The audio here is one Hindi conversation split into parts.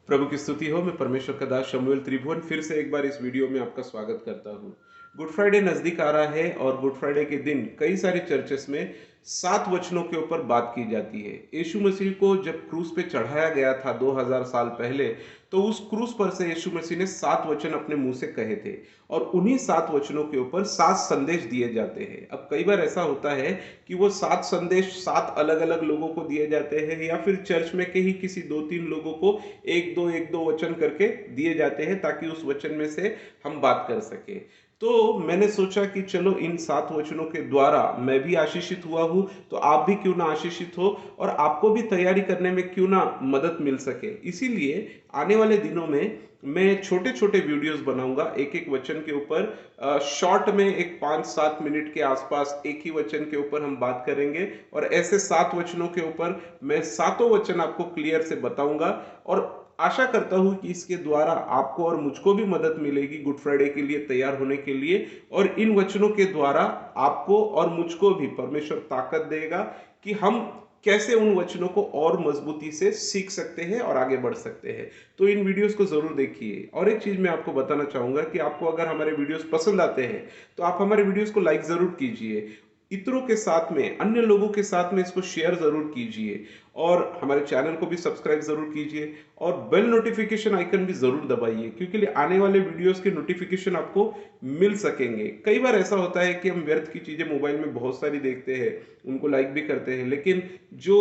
प्रभु की स्तुति हो। मैं परमेश्वर का दास शमूएल त्रिभुवन फिर से एक बार इस वीडियो में आपका स्वागत करता हूँ। गुड फ्राइडे नज़दीक आ रहा है और गुड फ्राइडे के दिन कई सारी चर्चेस में 7 वचनों के ऊपर बात की जाती है। यीशु मसीह को जब क्रूस पे चढ़ाया गया था 2000 साल पहले, तो उस क्रूस पर से यीशु मसीह ने 7 वचन अपने मुंह से कहे थे और उन्हीं 7 वचनों के ऊपर 7 संदेश दिए जाते हैं। अब कई बार ऐसा होता है कि वो 7 संदेश 7 अलग-अलग लोगों को दिए जाते हैं या फिर चर्च में के ही किसी 2-3 लोगों को एक दो वचन करके दिए जाते हैं ताकि उस वचन में से हम बात कर सके। तो मैंने सोचा कि चलो इन 7 वचनों के द्वारा मैं भी आशीषित हुआ हूं, तो आप भी क्यों ना आशीषित हो और आपको भी तैयारी करने में क्यों ना मदद मिल सके। इसीलिए आने वाले दिनों में मैं छोटे छोटे वीडियोस बनाऊंगा एक एक वचन के ऊपर। शॉर्ट में एक 5-7 मिनट के आसपास एक ही वचन के ऊपर हम बात करेंगे और ऐसे 7 वचनों के ऊपर मैं सातों वचन आपको क्लियर से बताऊंगा और आशा करता हूं कि इसके द्वारा आपको और मुझको भी मदद मिलेगी गुड फ्राइडे के लिए तैयार होने के लिए। और इन वचनों के द्वारा आपको और मुझको भी परमेश्वर ताकत देगा कि हम कैसे उन वचनों को और मजबूती से सीख सकते हैं और आगे बढ़ सकते हैं। तो इन वीडियोस को जरूर देखिए। और एक चीज मैं आपको बताना चाहूंगा कि आपको अगर हमारे वीडियोस पसंद आते हैं तो आप हमारे वीडियोस को लाइक जरूर कीजिए, इतरों के साथ में, अन्य लोगों के साथ में इसको शेयर जरूर कीजिए और हमारे चैनल को भी सब्सक्राइब जरूर कीजिए और बेल नोटिफिकेशन आइकन भी जरूर दबाइए, क्योंकि आने वाले वीडियोस के नोटिफिकेशन आपको मिल सकेंगे। कई बार ऐसा होता है कि हम व्यर्थ की चीजें मोबाइल में बहुत सारी देखते हैं, उनको लाइक भी करते हैं, लेकिन जो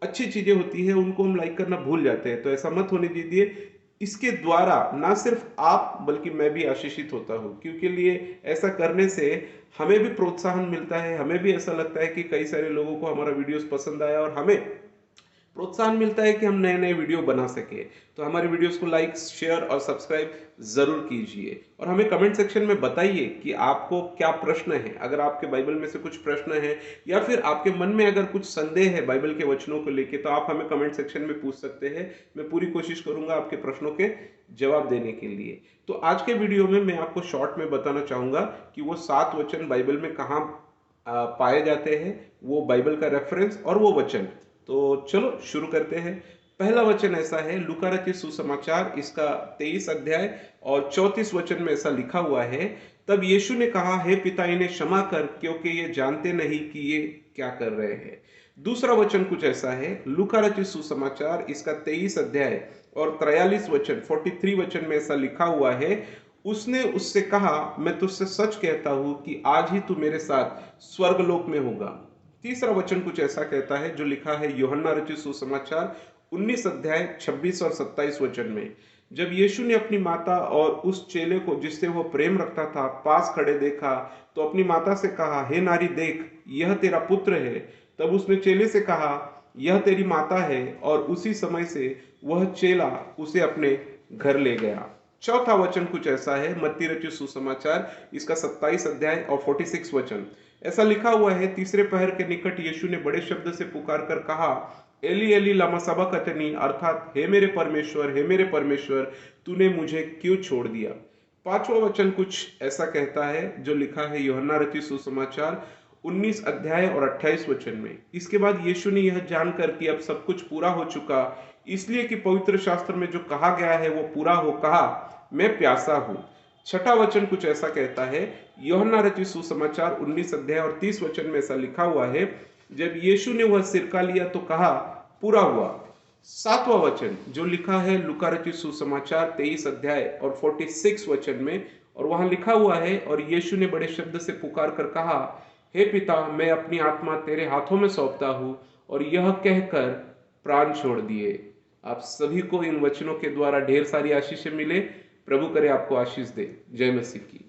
अच्छी चीजें होती है उनको हम लाइक करना भूल जाते हैं। तो ऐसा मत होने दीजिए। इसके द्वारा ना सिर्फ आप बल्कि मैं भी आशीषित होता हूँ, क्योंकि लिए ऐसा करने से हमें भी प्रोत्साहन मिलता है, हमें भी ऐसा लगता है कि कई सारे लोगों को हमारा वीडियोस पसंद आया और हमें प्रोत्साहन मिलता है कि हम नए नए वीडियो बना सके। तो हमारे वीडियोस को लाइक, शेयर और सब्सक्राइब जरूर कीजिए और हमें कमेंट सेक्शन में बताइए कि आपको क्या प्रश्न है। अगर आपके बाइबल में से कुछ प्रश्न है या फिर आपके मन में अगर कुछ संदेह है बाइबल के वचनों को लेके, तो आप हमें कमेंट सेक्शन में पूछ सकते हैं। मैं पूरी कोशिश करूंगा आपके प्रश्नों के जवाब देने के लिए। तो आज के वीडियो में मैं आपको शॉर्ट में बताना चाहूंगा कि वो 7 वचन बाइबल में कहाँ पाए जाते हैं, वो बाइबल का रेफरेंस और वो वचन। तो चलो शुरू करते हैं। पहला वचन ऐसा है, लूका रचित सुसमाचार इसका 23 अध्याय और 34 वचन में ऐसा लिखा हुआ है, तब यीशु ने कहा, हे पिता इन्हें क्षमा कर, क्योंकि ये जानते नहीं कि ये क्या कर रहे हैं। दूसरा वचन कुछ ऐसा है, लूका रचित सुसमाचार इसका 23 अध्याय और 43 वचन 43 वचन में ऐसा लिखा हुआ है, उसने उससे कहा, मैं तुझसे सच कहता हूं कि आज ही तू मेरे साथ स्वर्गलोक में होगा। तीसरा वचन कुछ ऐसा कहता है जो लिखा है यूहन्ना रचित सुसमाचार 19 अध्याय 26 और 27 वचन में, जब यीशु ने अपनी माता और उस चेले को जिससे वो प्रेम रखता था पास खड़े देखा, तो अपनी माता से कहा, हे नारी देख, यह तेरा पुत्र है। तब उसने चेले से कहा, यह तेरी माता है, और उसी समय से वह चेला उसे अपने घर ले गया। चौथा वचन कुछ ऐसा है, मत्ती रचित सुसमाचार इसका 27 अध्याय और 46 वचन, ऐसा लिखा हुआ है, तीसरे पहर के निकट यीशु ने बड़े शब्द से पुकार कर कहा, एली एली लमा सबक्तनी, अर्थात हे मेरे परमेश्वर तूने मुझे क्यों छोड़ दिया। पांचवा वचन कुछ ऐसा कहता है जो लिखा है यूहन्ना रचित सुसमाचार 19 अध्याय और 28 वचन में, इसके बाद यीशु ने यह जानकर कि अब सब कुछ पूरा हो चुका, इसलिए कि पवित्र शास्त्र में जो कहा गया है वो पूरा हो, कहा, मैं प्यासा हूं। छठा वचन कुछ ऐसा कहता है, यूहन्ना रचित सुसमाचार 19 अध्याय और 30 वचन में ऐसा लिखा हुआ है, जब यीशु ने वह सिरका लिया तो कहा, पूरा हुआ। सातवां वचन जो लिखा है लूका रचित सुसमाचार 23 अध्याय और 46 वचन में, और वहां लिखा हुआ है, और यीशु ने बड़े शब्द से पुकार कर कहा, हे पिता मैं अपनी आत्मा तेरे हाथों में सौंपता हूं, और यह कहकर प्राण छोड़ दिए। आप सभी को इन वचनों के द्वारा ढेर सारी आशीषें मिले। प्रभु करे आपको आशीष दे। जय मसीह की।